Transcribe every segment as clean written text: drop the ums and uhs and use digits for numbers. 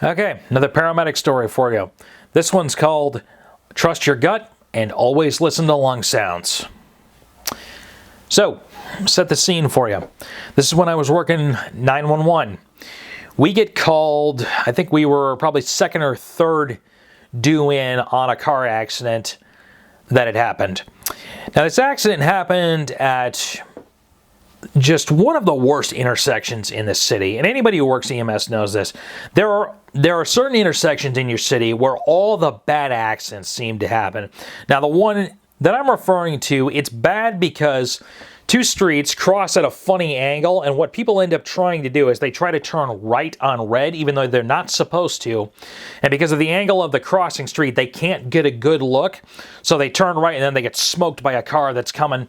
Okay, another paramedic story for you. This one's called Trust Your Gut and Always Listen to Lung Sounds. So, set the scene for you. This is when I was working 911. We get called, I think we were probably second or third due in on a car accident that had happened. Now, this accident happened at just one of the worst intersections in the city, and anybody who works EMS knows this. There are certain intersections in your city where all the bad accidents seem to happen. Now, the one that I'm referring to, it's bad because two streets cross at a funny angle, and what people end up trying to do is they try to turn right on red, even though they're not supposed to. And because of the angle of the crossing street, they can't get a good look, so they turn right and then they get smoked by a car that's coming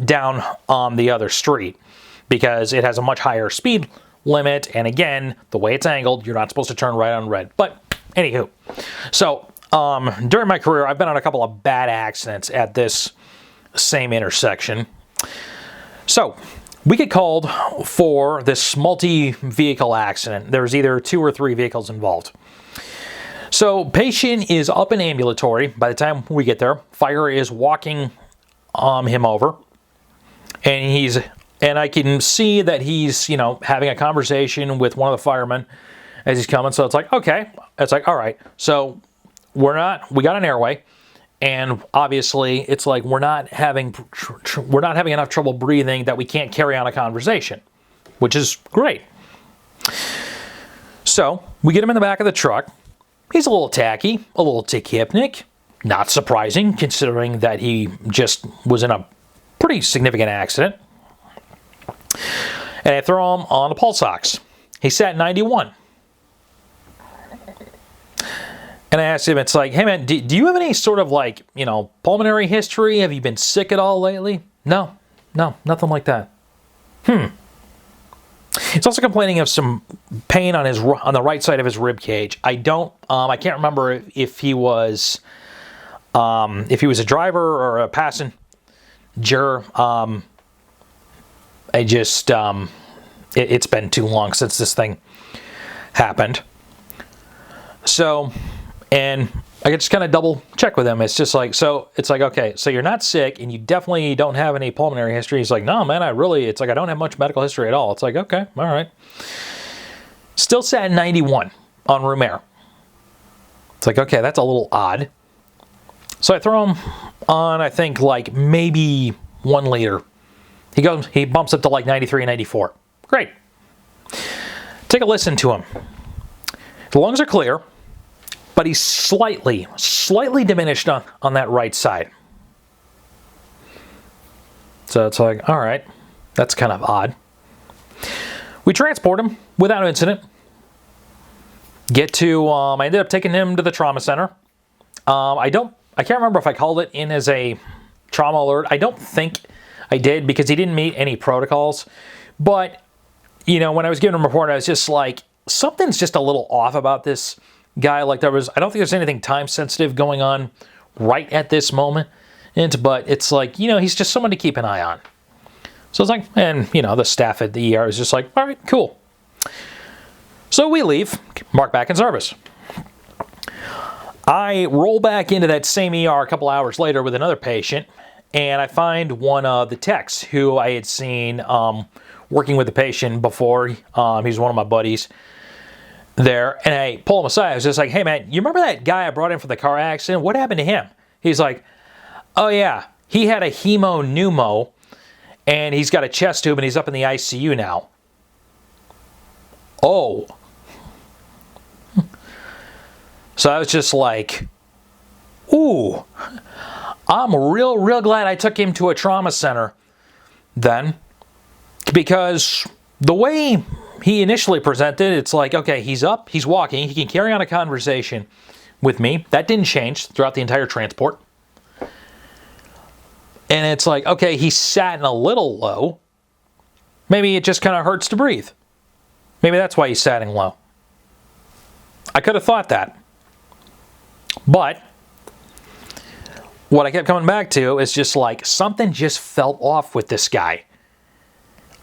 down on the other street because it has a much higher speed limit, and again, the way it's angled, you're not supposed to turn right on red. But anywho, so during my career, I've been on a couple of bad accidents at this same intersection. So we get called for this multi-vehicle accident. There's either 2 or 3 vehicles involved. So patient is up in ambulatory. By the time we get there, fire is walking him over, and I can see that he's, having a conversation with one of the firemen as he's coming. So it's like, okay, it's like, all right. So we got an airway, and obviously it's like we're not having enough trouble breathing that we can't carry on a conversation, which is great. So we get him in the back of the truck. He's a little tacky, a little tachypnic. Not surprising, considering that he just was in a pretty significant accident. And I throw him on the pulse ox. He sat 91. And I asked him, it's like, hey man, do you have any sort of pulmonary history? Have you been sick at all lately? No, nothing like that. He's also complaining of some pain on the right side of his rib cage. I can't remember if he was a driver or a passenger. It's been too long since this thing happened. So, and I just kind of double check with him. It's just like, so it's like, okay, so you're not sick and you definitely don't have any pulmonary history. He's like, no, man, I don't have much medical history at all. It's like, okay, all right. Still sat 91 on room air. It's like, okay, that's a little odd. So I throw him on, I think, maybe 1 liter. He bumps up to 93, 94. Great. Take a listen to him. The lungs are clear, but he's slightly diminished on that right side. So it's like, all right, that's kind of odd. We transport him without incident. I ended up taking him to the trauma center. I can't remember if I called it in as a trauma alert. I don't think I did because he didn't meet any protocols. But, when I was giving him a report, I was just like, something's just a little off about this guy. I don't think there's anything time sensitive going on right at this moment. But it's like, he's just someone to keep an eye on. So it's like, and, the staff at the ER is just like, all right, cool. So we leave, mark back in service. I roll back into that same ER a couple hours later with another patient, and I find one of the techs who I had seen working with the patient before. He's one of my buddies there, and I pull him aside. I was just like, hey man, you remember that guy I brought in for the car accident? What happened to him? He's like, oh yeah, he had a hemo-pneumo, and he's got a chest tube, and he's up in the ICU now. Oh. So I was just like, ooh, I'm real glad I took him to a trauma center then, because the way he initially presented, it's like, okay, he's up, he's walking, he can carry on a conversation with me. That didn't change throughout the entire transport. And it's like, okay, he's sat in a little low. Maybe it just kind of hurts to breathe. Maybe that's why he's sitting low. I could have thought that. But what I kept coming back to is just like something just felt off with this guy.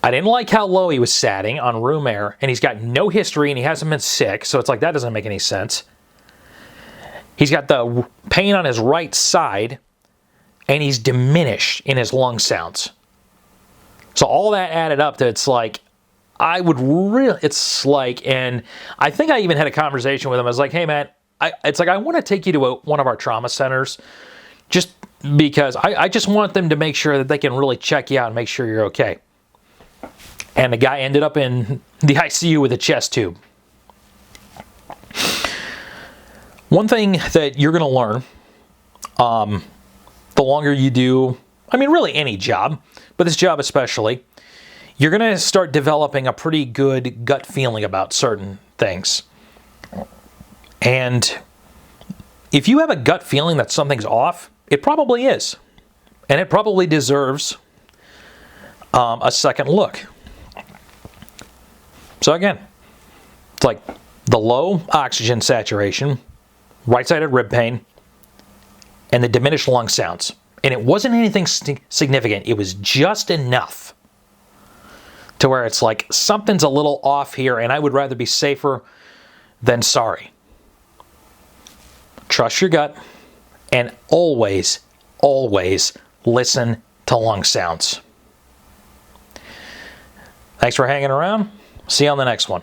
I didn't like how low he was satting on room air, and he's got no history, and he hasn't been sick, so it's like that doesn't make any sense. He's got the pain on his right side, and he's diminished in his lung sounds. So all that added up to, it's like, I would really, it's like, and I think I even had a conversation with him. I was like, hey man, it's like, I want to take you to one of our trauma centers, just because I just want them to make sure that they can really check you out and make sure you're okay. And the guy ended up in the ICU with a chest tube. One thing that you're going to learn, the longer you do, I mean, really any job, but this job especially, you're going to start developing a pretty good gut feeling about certain things. And if you have a gut feeling that something's off, it probably is. And it probably deserves a second look. So again, it's like the low oxygen saturation, right-sided rib pain, and the diminished lung sounds. And it wasn't anything significant. It was just enough to where it's like something's a little off here, and I would rather be safer than sorry. Trust your gut, and always, always listen to lung sounds. Thanks for hanging around. See you on the next one.